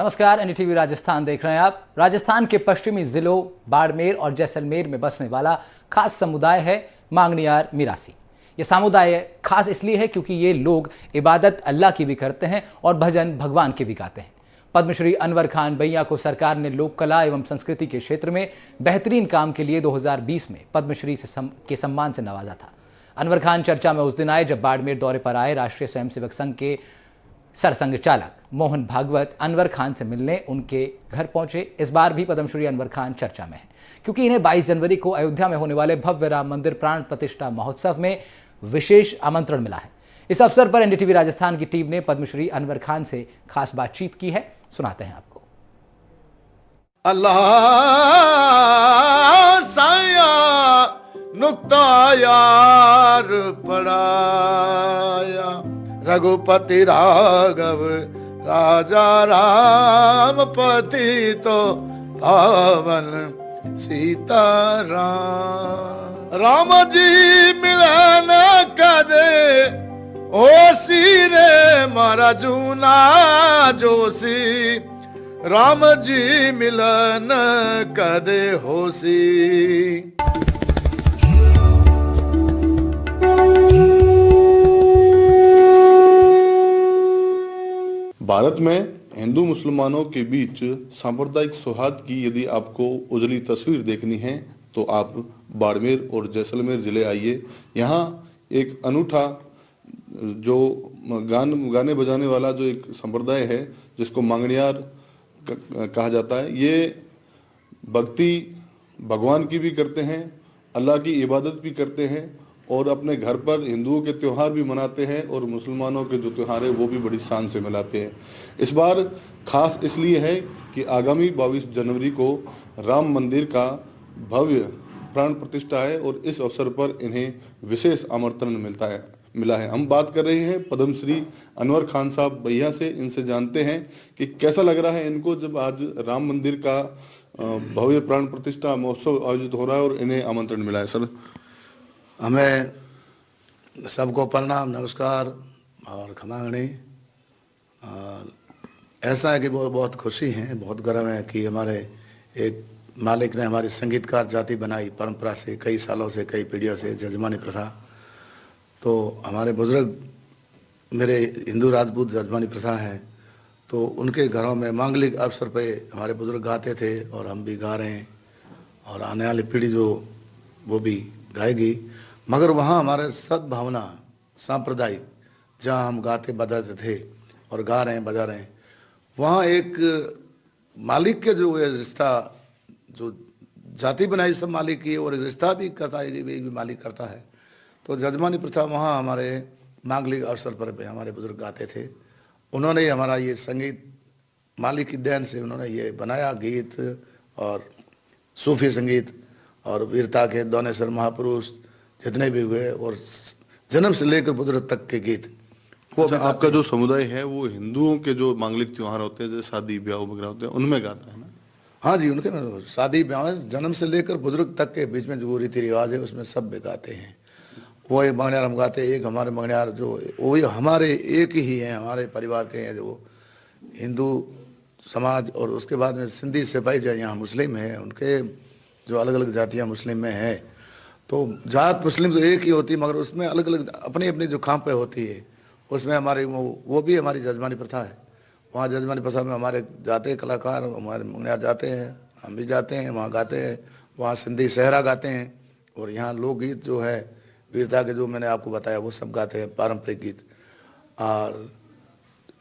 नमस्कार, एनडीटीवी राजस्थान देख रहे हैं आप। राजस्थान के पश्चिमी जिलों बाड़मेर और जैसलमेर में बसने वाला खास समुदाय है मांगणियार मिरासी। ये समुदाय खास इसलिए है क्योंकि ये लोग इबादत अल्लाह की भी करते हैं और भजन भगवान के भी गाते हैं। पद्मश्री अनवर खान भैया को सरकार ने लोक कला एवं संस्कृति के क्षेत्र में बेहतरीन काम के लिए 2020 में पद्मश्री के सम्मान से नवाजा था। अनवर खान चर्चा में उस दिन आए जब बाड़मेर दौरे पर आए राष्ट्रीय स्वयंसेवक संघ के सरसंघ चालक मोहन भागवत अनवर खान से मिलने उनके घर पहुंचे। इस बार भी पद्मश्री अनवर खान चर्चा में है क्योंकि इन्हें 22 जनवरी को अयोध्या में होने वाले भव्य राम मंदिर प्राण प्रतिष्ठा महोत्सव में विशेष आमंत्रण मिला है। इस अवसर पर एनडीटीवी राजस्थान की टीम ने पद्मश्री अनवर खान से खास बातचीत की है, सुनाते हैं आपको। अल्लाह साया नुक्ता यार पड़ाया, रघुपति राघव राजा राम पति तो पावन सीता राम जी मिलन कदे ओ सीरे मारा जूना जोशी, राम जी मिलन कदे होसी। भारत में हिंदू मुसलमानों के बीच सांप्रदायिक सौहार्द की यदि आपको उजली तस्वीर देखनी है तो आप बाड़मेर और जैसलमेर जिले आइए। यहाँ एक अनूठा जो गाने बजाने वाला जो एक संप्रदाय है जिसको मांगणियार कहा जाता है, ये भक्ति भगवान की भी करते हैं, अल्लाह की इबादत भी करते हैं और अपने घर पर हिंदुओं के त्यौहार भी मनाते हैं और मुसलमानों के जो त्यौहार है वो भी बड़ी शान से मनाते हैं। इस बार खास इसलिए है कि आगामी 22 जनवरी को राम मंदिर का भव्य प्राण प्रतिष्ठा है और इस अवसर पर इन्हें विशेष आमंत्रण मिला है। हम बात कर रहे हैं पद्मश्री अनवर खान साहब भैया से। इनसे जानते हैं कि कैसा लग रहा है इनको जब आज राम मंदिर का भव्य प्राण प्रतिष्ठा महोत्सव आयोजित हो रहा है और इन्हें आमंत्रण मिला है। सर, हमें सबको प्रणाम, नमस्कार और खमांगणी। ऐसा है कि बहुत खुशी है, बहुत गर्व है कि हमारे एक मालिक ने हमारी संगीतकार जाति बनाई परंपरा से, कई सालों से, कई पीढ़ियों से जजमानी प्रथा। तो हमारे बुजुर्ग मेरे हिंदू राजपूत जजमानी प्रथा है, तो उनके घरों में मांगलिक अवसर पे हमारे बुजुर्ग गाते थे और हम भी गा रहे हैं और आने वाली पीढ़ी जो वो भी गाएगी। मगर वहाँ हमारे सद्भावना सांप्रदायिक जहाँ हम गाते बजाते थे और गा रहे हैं बजा रहे हैं, वहाँ एक मालिक के जो रिश्ता जो जाति बनाई सब मालिक की और रिश्ता भी करता है, भी मालिक करता है। तो जजमानी प्रथा वहाँ हमारे मांगलिक अवसर पर हमारे बुजुर्ग गाते थे। उन्होंने हमारा ये संगीत मालिक की देन से उन्होंने ये बनाया, गीत और सूफी संगीत और वीरता के दोनेश्वर महापुरुष जितने भी हुए और जन्म से लेकर बुजुर्ग तक के गीत। वो आपका जो समुदाय है वो हिंदुओं के जो मांगलिक त्योहार होते हैं जैसे शादी ब्याह वगैरह होते हैं उनमें गाता है ना? हाँ जी, उनके में शादी ब्याह जन्म से लेकर बुजुर्ग तक के बीच में जो रीति रिवाज है उसमें सब भी गाते हैं। वो एक मंगनियार हम गाते हैं, एक हमारे मंगनियार जो वो हमारे एक ही हैं, हमारे परिवार के हैं जो हिंदू समाज। और उसके बाद में सिंधी सिपाही जो यहाँ मुस्लिम है, उनके जो अलग अलग जातियाँ मुस्लिम में हैं, तो जात मुस्लिम तो एक ही होती है मगर उसमें अलग अलग अपनी अपनी जो खांपे होती है। उसमें हमारी वो भी हमारी जजमानी प्रथा है। वहाँ जजमानी प्रथा में हमारे जाते कलाकार हमारे मंगनियार जाते हैं, हम भी जाते हैं, वहाँ गाते हैं। वहाँ सिंधी सहरा गाते हैं और यहाँ लोकगीत जो है वीरता के जो मैंने आपको बताया वो सब गाते हैं, पारंपरिक गीत। और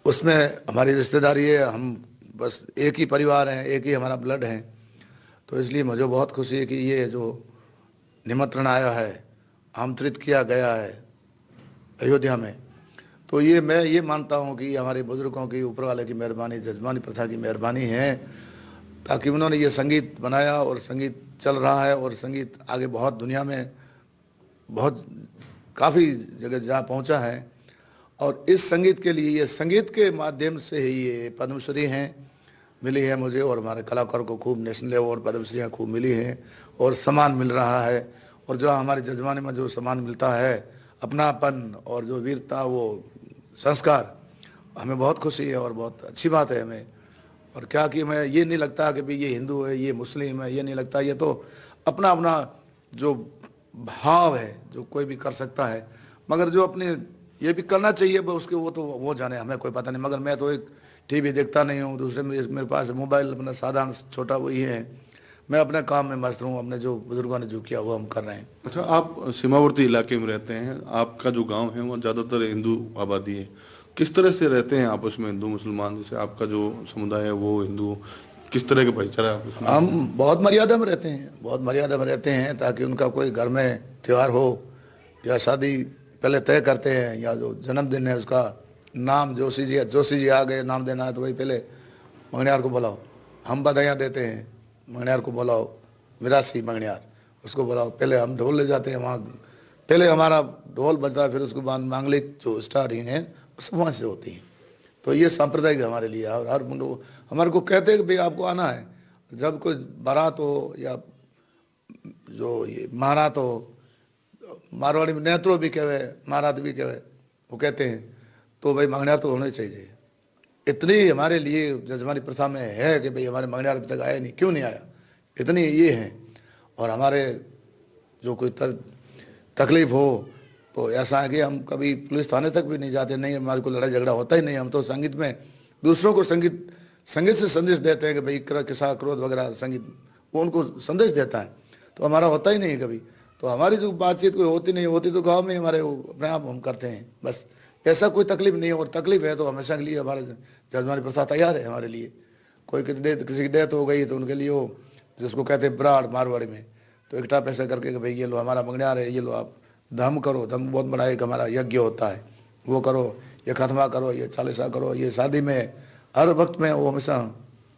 उसमें हमारी रिश्तेदारी है, हम बस एक ही परिवार हैं, एक ही हमारा ब्लड है। तो इसलिए मुझे बहुत खुशी है कि ये जो निमंत्रण आया है, आमंत्रित किया गया है अयोध्या में, तो ये मैं ये मानता हूँ कि हमारे बुजुर्गों की, ऊपर वाले की मेहरबानी, जजमानी प्रथा की मेहरबानी है, ताकि उन्होंने ये संगीत बनाया और संगीत चल रहा है और संगीत आगे बहुत दुनिया में बहुत काफ़ी जगह जहाँ पहुँचा है। और इस संगीत के लिए, ये संगीत के माध्यम से ही ये पद्मश्री हैं मिली है मुझे और हमारे कलाकारों को खूब नेशनल अवार्ड पद्मश्री खूब मिली हैं और सम्मान मिल रहा है। और जो हमारे जजमाने में जो सम्मान मिलता है, अपनापन और जो वीरता, वो संस्कार, हमें बहुत खुशी है और बहुत अच्छी बात है हमें। और क्या कि मैं ये नहीं लगता कि भाई ये हिंदू है, ये मुस्लिम है, ये नहीं लगता। ये तो अपना अपना जो भाव है जो कोई भी कर सकता है, मगर जो अपने ये भी करना चाहिए उसके वो जाने, हमें कोई पता नहीं। मगर मैं तो एक टीवी देखता नहीं हूँ, दूसरे में मेरे पास मोबाइल अपना साधारण छोटा वही है। मैं अपने काम में मस्त हूँ, अपने जो बुजुर्गों ने जो किया वो हम कर रहे हैं। अच्छा, आप सीमावर्ती इलाके में रहते हैं, आपका जो गांव है वहाँ ज़्यादातर हिंदू आबादी है, किस तरह से रहते हैं आपस में हिंदू मुसलमान? जैसे आपका जो समुदाय है वो हिंदू, किस तरह के भाईचारा है आपस में? हम बहुत मर्यादा में रहते हैं, बहुत मर्यादा में रहते हैं, ताकि उनका कोई घर में त्यौहार हो या शादी पहले तय करते हैं, या जो जन्मदिन है उसका नाम जोशी जी आ गए, नाम देना है तो वही पहले मंगनियार को बुलाओ, हम बधाइयाँ देते हैं, मंगनियार को बुलाओ, मिरासी मंगनियार उसको बुलाओ, पहले हम ढोल ले जाते हैं वहाँ, पहले हमारा ढोल बजता है, फिर उसके बाद मांगलिक जो स्टार्टिंग है सब वहाँ से होती है। तो ये सांप्रदायिक हमारे लिए है। और हर हमारे को कहते हैं कि भाई आपको आना है, जब कोई बारात हो या जो ये महारात हो, मारवाड़ी में नेत्रो भी कहे, महारात भी कहे, वो कहते हैं तो भाई मंगनियार तो होने चाहिए। इतनी हमारे लिए जजमानी प्रथा में है कि भाई हमारे मंगनियार अभी तक आया नहीं, क्यों नहीं आया, इतनी ये है। और हमारे जो कोई तकलीफ हो तो ऐसा है कि हम कभी पुलिस थाने तक भी नहीं जाते, नहीं हमारे को लड़ाई झगड़ा होता ही नहीं। हम तो संगीत में दूसरों को संगीत से संदेश देते हैं कि भाई किसा क्रोध वगैरह संगीत वो उनको संदेश देता है, तो हमारा होता ही नहीं है कभी। तो हमारी जो बातचीत कोई होती नहीं, होती तो गाँव में हमारे अपने आप हम करते हैं, बस ऐसा कोई तकलीफ नहीं है। और तकलीफ है तो हमेशा के लिए हमारे जजमानी प्रथा तैयार है हमारे लिए। कोई किसी की डेथ हो गई तो उनके लिए वो जिसको कहते हैं ब्राड़ मारवाड़ी में, तो इकट्ठा पैसा करके कि भाई ये लो हमारा मंगनियार है, ये लो आप धम करो, धम बहुत बड़ा एक हमारा यज्ञ होता है, वो करो, ये खत्मा करो, ये चालीसा करो, ये शादी में हर वक्त में वो हमेशा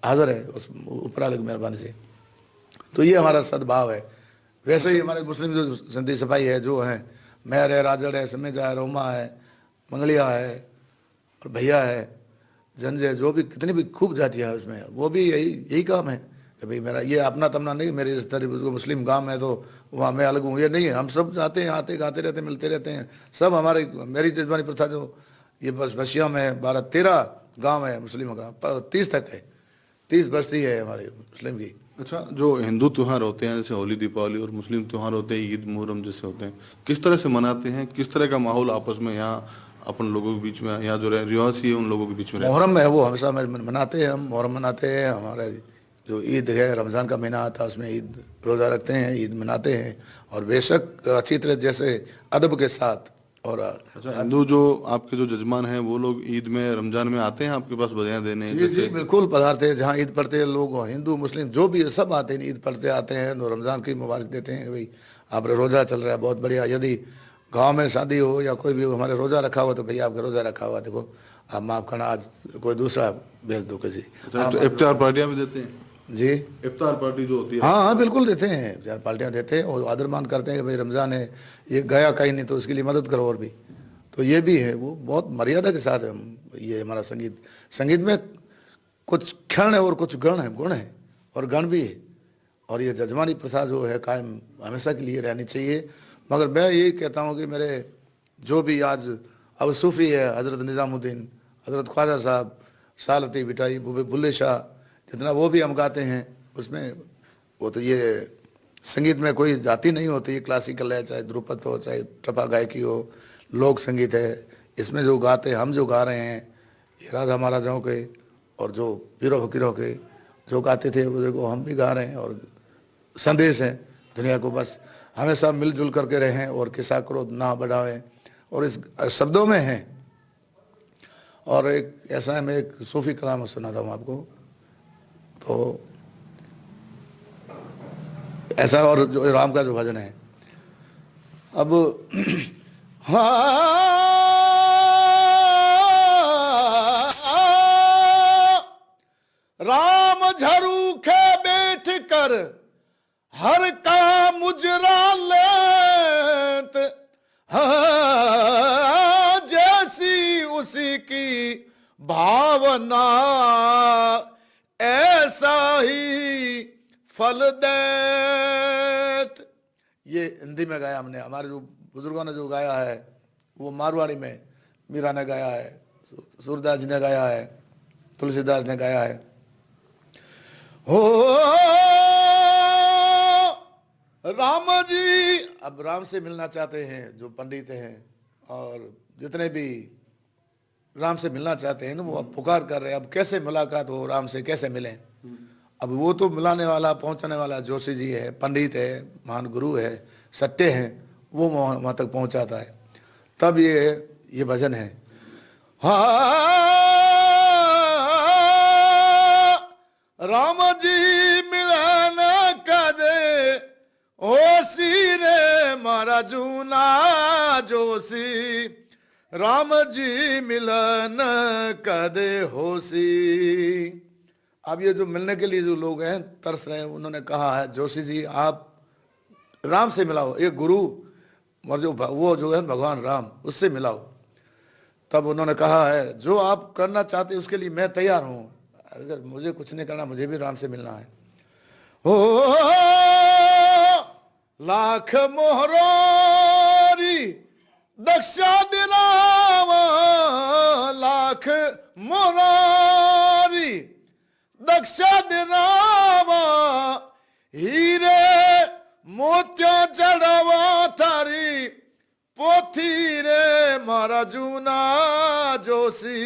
हाजिर है उस ऊपर की मेहरबानी से। तो ये हमारा सद्भाव है। वैसे ही हमारे मुस्लिम जो संती सफाई है जो है, मेहर है, राजड़ है, समेजा है, रोमा है, मंगलिया है और भैया है, जंजे, जो भी कितनी भी खूब जातियाँ है उसमें, वो भी यही काम है कि भाई मेरा ये अपना तमना नहीं, मेरे रिश्तेदारी मुस्लिम गांव है तो वहाँ मैं अलग हूँ, ये नहीं है। हम सब जाते हैं, आते गाते रहते हैं, मिलते रहते हैं सब। हमारे मेरी जजमानी प्रथा जो ये बस बसिया में 12-13 गांव है मुस्लिमों का, 30 तक है, 30 बस्ती है हमारे मुस्लिम की। अच्छा, जो हिंदू त्यौहार होते हैं जैसे होली दीपावली और मुस्लिम त्यौहार होते हैं ईद मुहर्रम जैसे होते हैं, किस तरह से मनाते हैं? किस तरह का माहौल आपस में यहाँ अपन लोगों के बीच में, यहाँ जो रिवाज है उन लोगों के बीच में? मुहर्रम है वो हमेशा मनाते हैं, हम मुहर्रम मनाते हैं। हमारे जो ईद है रमज़ान का महीना आता है उसमें ईद रोज़ा रखते हैं, ईद मनाते हैं, और बेशक अच्छी तरह जैसे अदब के साथ। और अच्छा, हिंदू जो आपके जो जजमान हैं वो लोग ईद में रमजान में आते हैं आपके पास बधाइयाँ देने? जी जी बिल्कुल पधारते हैं, जहाँ ईद पढ़ते हैं लोग, हिंदू मुस्लिम जो भी सब आते हैं, ईद पढ़ते आते हैं, तो रमज़ान की मुबारक देते हैं कि भाई आप रोज़ा चल रहा है, बहुत बढ़िया। यदि गांव में शादी हो या कोई भी हमारे रोज़ा रखा हुआ तो भैया आपका रोज़ा रखा हुआ, देखो आप माफ़ करना, आज कोई दूसरा भेज दो किसी। तो इफ्तार पार्टियाँ भी देते हैं? जी, इफ्तार पार्टी जो होती है? हाँ हाँ बिल्कुल देते हैं, 4 पार्टियाँ देते हैं और आदर मान करते हैं कि भाई रमज़ान है, ये गया कहीं नहीं तो उसके लिए मदद करो। और भी तो ये भी है, वो बहुत मर्यादा के साथ है। ये हमारा संगीत में कुछ क्षण है और कुछ गुण है और गण भी है। और ये जजमानी प्रथा जो है कायम हमेशा के लिए रहनी चाहिए। मगर मैं यही कहता हूँ कि मेरे जो भी आज अब सूफ़ी है, हज़रत निज़ामुद्दीन, हज़रत ख्वाजा साहब, सालती बिटाई, बुल्ले शाह, जितना वो भी हम गाते हैं उसमें, वो तो ये संगीत में कोई जाति नहीं होती, क्लासिकल है, चाहे ध्रुपद हो, चाहे टपा गायकी हो, लोक संगीत है। इसमें जो गाते हम जो गा रहे हैं ये राजा महाराजाओं के और जो पीरों फकीरों के जो गाते थे बुजुर्गों, हम भी गा रहे हैं। और संदेश है दुनिया को, बस हमेशा मिलजुल करके रहें और किसा क्रोध ना बढ़ावें, और इस शब्दों में है। और एक ऐसा है, मैं एक सूफी कलाम सुनाता हूँ आपको, तो ऐसा, और जो राम का जो भजन है अब राम झरूखे बैठ कर हर का मुजरा लेत, जैसी उसी की भावना ऐसा ही फल देत। ये हिंदी में गाया हमने, हमारे जो बुजुर्गों ने जो गाया है वो मारवाड़ी में मीरा ने गाया है, सूरदास जी ने गाया है, तुलसीदास ने गाया है। हो राम जी, अब राम से मिलना चाहते हैं जो पंडित हैं और जितने भी राम से मिलना चाहते हैं ना, वो अब पुकार कर रहे हैं अब कैसे मुलाकात हो, राम से कैसे मिलें। अब वो तो मिलाने वाला पहुंचाने वाला जोशी जी है, पंडित है, महान गुरु है, सत्य है, वो वहां तक पहुंचाता है। तब ये भजन है। राम जी मिलन कदे ओसी रे मारा जूना जोशी, राम जी मिलन कदे होसी। अब ये जो मिलने के लिए जो लोग हैं तरस रहे हैं, उन्होंने कहा है जोशी जी आप राम से मिलाओ, एक गुरु और वो जो है भगवान राम, उससे मिलाओ। तब उन्होंने कहा है जो आप करना चाहते उसके लिए मैं तैयार हूं, अगर मुझे कुछ नहीं करना, मुझे भी राम से मिलना है। हो लाख मोहरोरी दक्षा दिराव, लाख मोरारी दक्षा दिराव, हीरे मोतिया चढ़ावा थारी पोथी रे मारा जूना जोशी,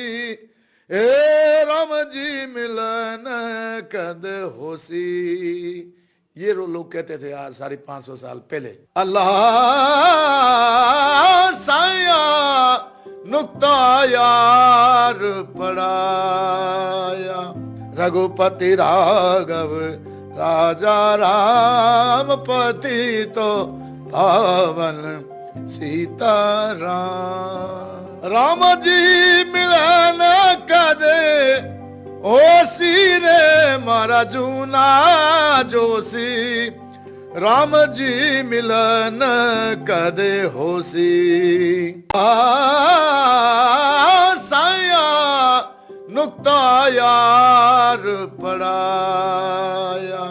ए राम जी मिलन कद होसी। ये लोग कहते थे आज 550 साल पहले। अल्लाह साया नुक्ता यार पढ़ाया, रघुपति राघव राजा राम पति तो पावन सीताराम। राम जी मिलन कदे ओसी रे मारा जूना जोशी, राम जी मिलन कदे होसी। साया नुक्ता यार पढ़ाया,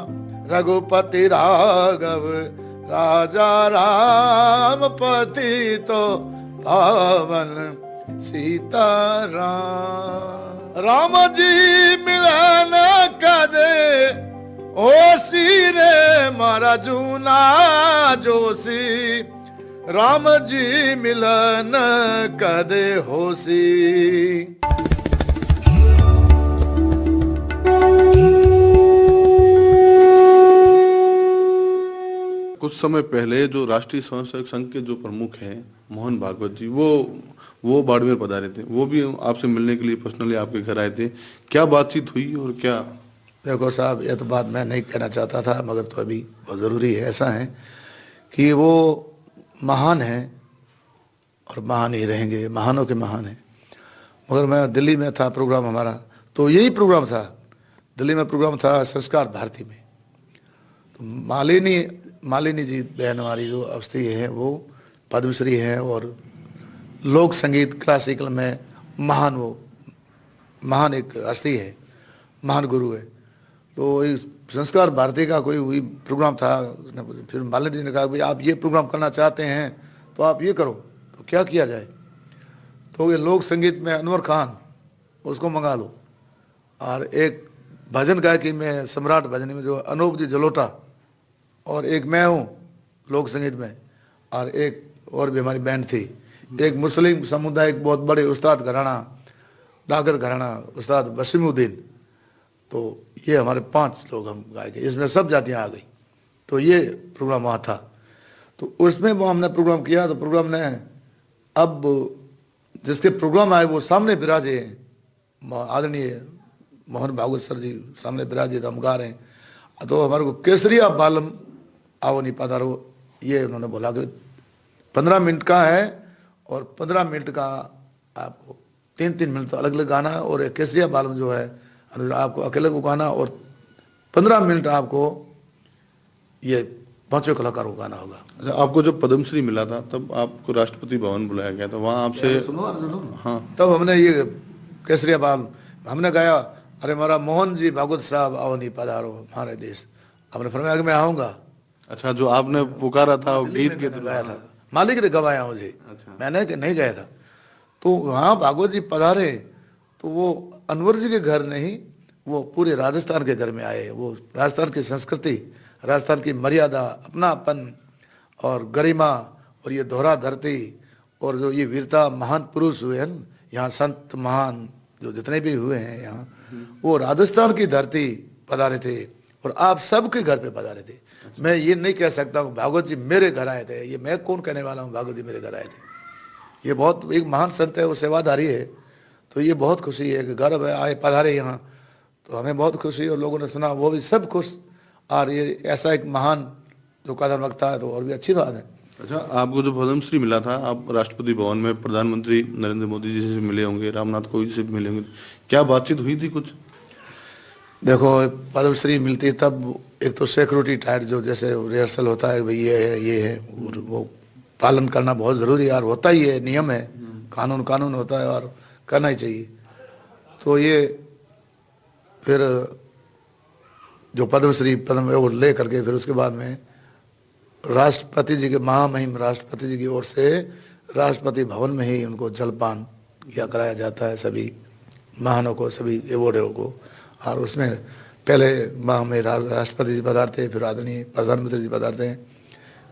रघुपति राघव राजा राम पति तो पावन सीताराम। राम जी मिलन कदे ओसी रे मारा जूना जोशी, राम जी मिलन कदे होसी। कुछ समय पहले जो राष्ट्रीय स्वयंसेवक संघ के जो प्रमुख हैं मोहन भागवत जी, वो बाड़मेर पधारे थे, वो भी आपसे मिलने के लिए पर्सनली आपके घर आए थे। क्या बातचीत हुई और क्या? देखो साहब, ये तो बात मैं नहीं कहना चाहता था, मगर तो अभी बहुत ज़रूरी है। ऐसा है कि वो महान हैं और महान ही रहेंगे, महानों के महान हैं। मगर मैं दिल्ली में था, प्रोग्राम हमारा तो यही प्रोग्राम था, दिल्ली में प्रोग्राम था संस्कार भारती में। तो मालिनी जी बहन हमारी जो अवस्थी है, वो पद्मश्री हैं और लोक संगीत क्लासिकल में महान एक हस्ती है, महान गुरु है। तो इस संस्कार भारती का कोई प्रोग्राम था, फिर मालिनी जी ने कहा भाई आप ये प्रोग्राम करना चाहते हैं तो आप ये करो, तो क्या किया जाए। तो ये लोक संगीत में अनवर खान, उसको मंगा लो, और एक भजन गायकी में सम्राट भजनी में जो अनूप जी जलोटा, और एक मैं हूँ लोक संगीत में, और एक और भी हमारी बैंड थी। एक मुस्लिम समुदाय के बहुत बड़े उस्ताद घराना, डागर घराना, उस्ताद वसीमुद्दीन। तो ये हमारे 5 लोग हम गाए गए, इसमें सब जातियाँ आ गई। तो ये प्रोग्राम वहाँ था, तो उसमें वो हमने प्रोग्राम किया। तो प्रोग्राम ने अब जिसके प्रोग्राम आए वो सामने विराजे, आदरणीय मोहन भागवत सर जी सामने विराजे, तो हम गा रहे हैं। तो हमारे को केसरिया बालम आओ नहीं पधारो, ये उन्होंने बोला कि 15 मिनट का है और 15 मिनट का आपको 3-3 मिनट तो अलग अलग गाना है, और केसरिया बालम जो है आपको अकेले को गाना, और 15 मिनट आपको ये 5 कलाकारों को गाना होगा। अच्छा, आपको जब पद्मश्री मिला था तब आपको राष्ट्रपति भवन बुलाया गया था, वहाँ आपसे हाँ, तब हमने ये केसरिया बालम हमने गाया, अरे हमारा मोहन जी भागवत साहब आओ नहीं पधारो हमारे देश। आपने फरमाया कि मैं आऊँगा। अच्छा, जो आपने पुकारा था वो गीत के गाया था, मालिक ने गवाया मुझे। अच्छा। मैंने नहीं गया था। तो वहाँ भागवत जी पधारे, तो वो अनवर जी के घर नहीं, वो पूरे राजस्थान के घर में आए। वो राजस्थान की संस्कृति, राजस्थान की मर्यादा, अपनापन और गरिमा और ये दोहरा धरती और जो ये वीरता महान पुरुष हुए हैं यहाँ, संत महान जो जितने भी हुए हैं यहाँ, वो राजस्थान की धरती पधारे थे और आप सबके घर पे पधारे थे। मैं ये नहीं कह सकता हूँ भागवत जी मेरे घर आए थे, ये मैं कौन कहने वाला हूँ भागवत जी मेरे घर आए थे। ये बहुत एक महान संत है, वो सेवाधारी है, तो ये बहुत खुशी है कि गर्व है आए पधारे यहाँ, तो हमें बहुत खुशी। और लोगों ने सुना वो भी सब खुश, और ये ऐसा एक महान जो कदम रखता है तो और भी अच्छी बात है। अच्छा, आपको जो पद्मश्री मिला था, आप राष्ट्रपति भवन में प्रधानमंत्री नरेंद्र मोदी जी से मिले होंगे, रामनाथ कोविंद से भी मिले होंगे, क्या बातचीत हुई थी कुछ? देखो पद्मश्री मिलती है तब एक तो सिक्योरिटी टाइट जो जैसे रिहर्सल होता है भाई ये है और वो पालन करना बहुत ज़रूरी है, और होता ही है, नियम है, कानून होता है और करना ही चाहिए। तो ये फिर जो पद्मश्री वो ले करके फिर उसके बाद में राष्ट्रपति जी के, महामहिम राष्ट्रपति जी की ओर से राष्ट्रपति भवन में ही उनको जलपान किया कराया जाता है सभी महानों को, सभी अवॉर्डों को। और उसमें पहले महामहिम राष्ट्रपति जी पधारते, फिर आदरणीय प्रधानमंत्री जी पधारते हैं,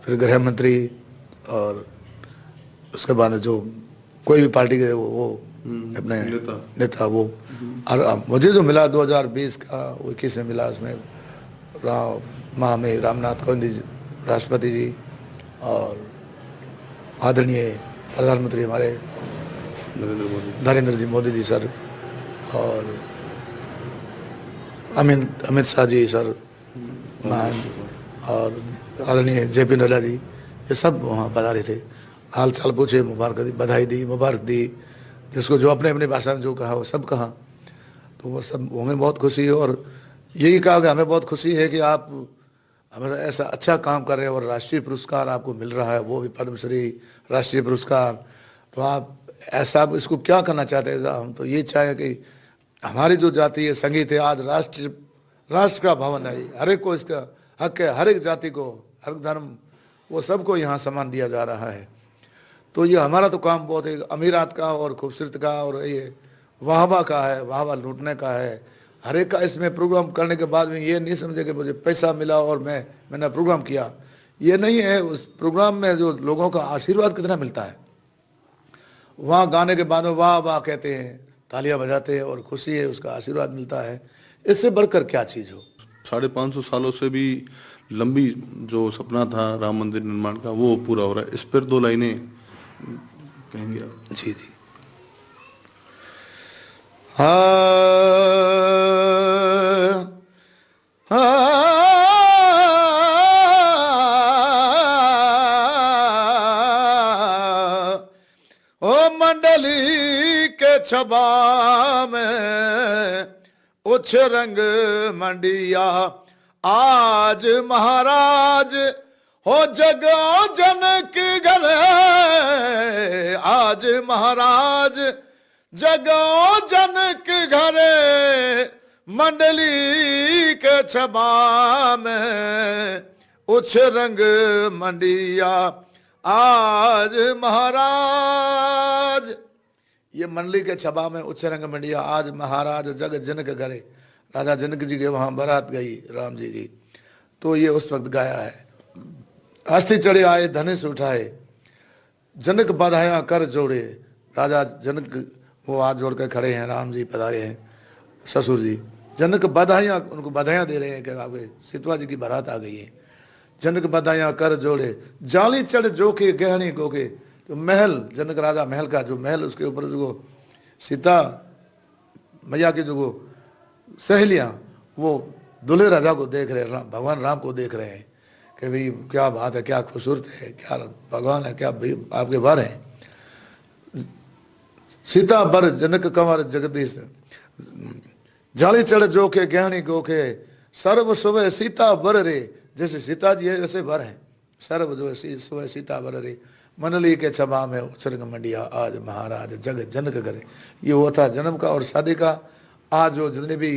फिर गृह मंत्री, और उसके बाद जो कोई भी पार्टी के वो अपने नेता वो। और मुझे जो मिला 2020 का 21 में मिला, उसमें महामहिम रामनाथ कोविंद जी राष्ट्रपति जी और आदरणीय प्रधानमंत्री हमारे नरेंद्र जी मोदी जी सर, और अमित शाह जी सर महान, और आदरणीय JP नड्डा जी, ये सब वहाँ पधारे थे। हाल चाल पूछे, मुबारक दी, बधाई दी, मुबारक दी, जिसको जो अपने अपनी भाषा में जो कहा वो सब कहा। तो वो सब हमें बहुत खुशी है, और यही कहा कि हमें बहुत खुशी है कि आप हमें ऐसा अच्छा काम कर रहे हैं और राष्ट्रीय पुरस्कार आपको मिल रहा है, वो भी पद्मश्री राष्ट्रीय पुरस्कार। तो आप ऐसा आप इसको क्या करना चाहते हैं? हम तो ये चाहें कि हमारी जो जातीय संगीत है आज राष्ट्र का भवन है, हर एक को इसका हक है, हर एक जाति को, हर धर्म, वो सबको यहाँ सम्मान दिया जा रहा है। तो ये हमारा तो काम बहुत है अमीरात का और खूबसूरत का और ये वाहवा का है, वाहवा लूटने का है। हर एक का इसमें प्रोग्राम करने के बाद में ये नहीं समझे कि मुझे पैसा मिला और मैंने प्रोग्राम किया, ये नहीं है। उस प्रोग्राम में जो लोगों का आशीर्वाद कितना मिलता है, वहाँ गाने के बाद में वाह वाह कहते हैं, तालियां बजाते हैं और खुशी है, उसका आशीर्वाद मिलता है, इससे बढ़कर क्या चीज़ हो। 550 सालों से भी लंबी जो सपना था राम मंदिर निर्माण का, वो पूरा हो रहा है। इस पर 2 लाइनें कहेंगे आप? जी जी। ओ मंडली के छबा में उछ रंग मंडिया, आज महाराज हो जगो जनक घर, आज महाराज जगो जनक घर, मंडली के छबा में उछ रंग मंडिया, आज महाराज। ये मंडली के छबा में उच्च रंग मंडिया, आज महाराज जग जनक घरे। राजा जनक जी के वहाँ बारात गई राम जी की, तो ये उस वक्त गाया है। अस्थि चढ़े आए धनुष उठाए, जनक बधाया कर जोड़े। राजा जनक वो हाथ जोड़ कर खड़े हैं, राम जी पधारे हैं, ससुर जी। जनक बधाइयाँ, उनको बधाइयाँ दे रहे हैं कि आपके सीतवा जी की बारात आ गई है। जनक बधाइयाँ कर जोड़े, जाली चढ़ जोके गहनी गोके। तो महल, जनक राजा महल का जो महल, उसके ऊपर जो सीता मैया की जो सहेलियाँ, वो दूल्हे राजा को देख रहे हैं, भगवान राम को देख रहे हैं कि भाई क्या बात है, क्या खूबसूरत है, क्या भगवान है, क्या भाई आपके वर हैं। सीता बर जनक कंवर जगदीश, जाली चढ़ जो के गहनी गोखे, सर्व सुबह सीता बर रे। जैसे सीता जी है वैसे वर हैं, सर्व जो सुबह सीता बर रे। मनली के छबा में उछरंग मंडिया, आज महाराज जग जनक करे। ये वो था जन्म का और शादी का। आज जो जितने भी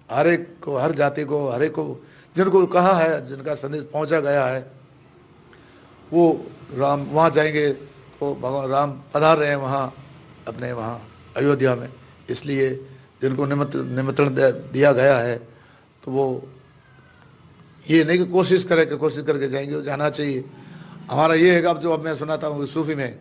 हर एक को, हर जाति को, हर एक को जिनको कहा है, जिनका संदेश पहुंचा गया है, वो राम वहाँ जाएंगे तो भगवान राम पधार रहे हैं वहाँ अपने वहाँ अयोध्या में। इसलिए जिनको निमंत्रण दिया गया है, तो वो ये नहीं कि कोशिश करके जाएंगे, वो जाना चाहिए। हमारा ये है कि अब जो अब मैं सुनाता हूँ सूफी में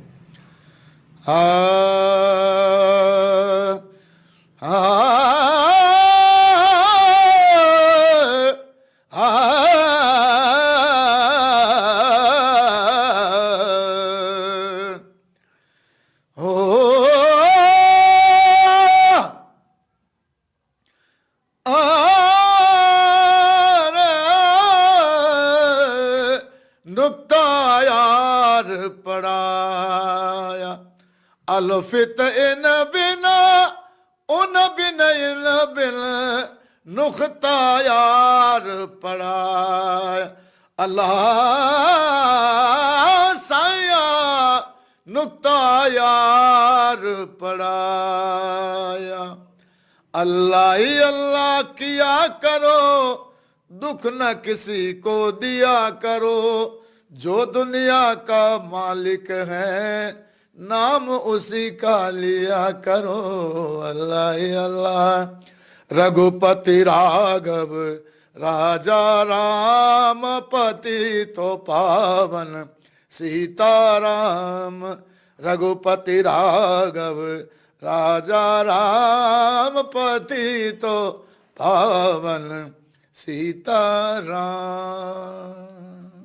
नुक्ता यार पढ़ाया अलफित इन बिना उन बिन इन बिन नुक्ता यार पढ़ाया अल्लाह साया नुक्ता यार पढ़ाया। अल्लाह ही अल्लाह किया करो, दुख न किसी को दिया करो, जो दुनिया का मालिक है नाम उसी का लिया करो। अल्लाह ही अल्लाह रघुपति राघव राजा राम पति तो पावन सीताराम। रघुपति राघव राजा राम पति तो पावन सीताराम।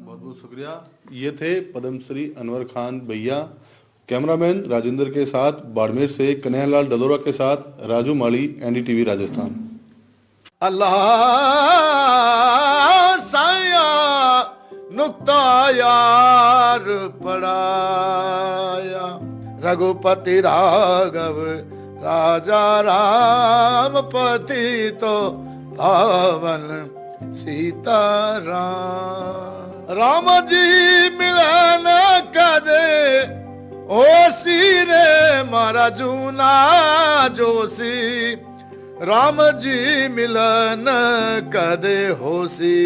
बहुत बहुत शुक्रिया। ये थे पद्मश्री अनवर खान भैया। कैमरामैन राजेंद्र के साथ बाड़मेर से कन्हैयालाल डदोरा के साथ राजू माली, एनडीटीवी राजस्थान। अल्लाह साया नुक्ता यार पढ़ाया रघुपति राघव राजा राम पति तो पावन सीताराम। राम जी मिलन कदे ओ सीरे मारा जूना जोशी। राम जी मिलन कदे होसी।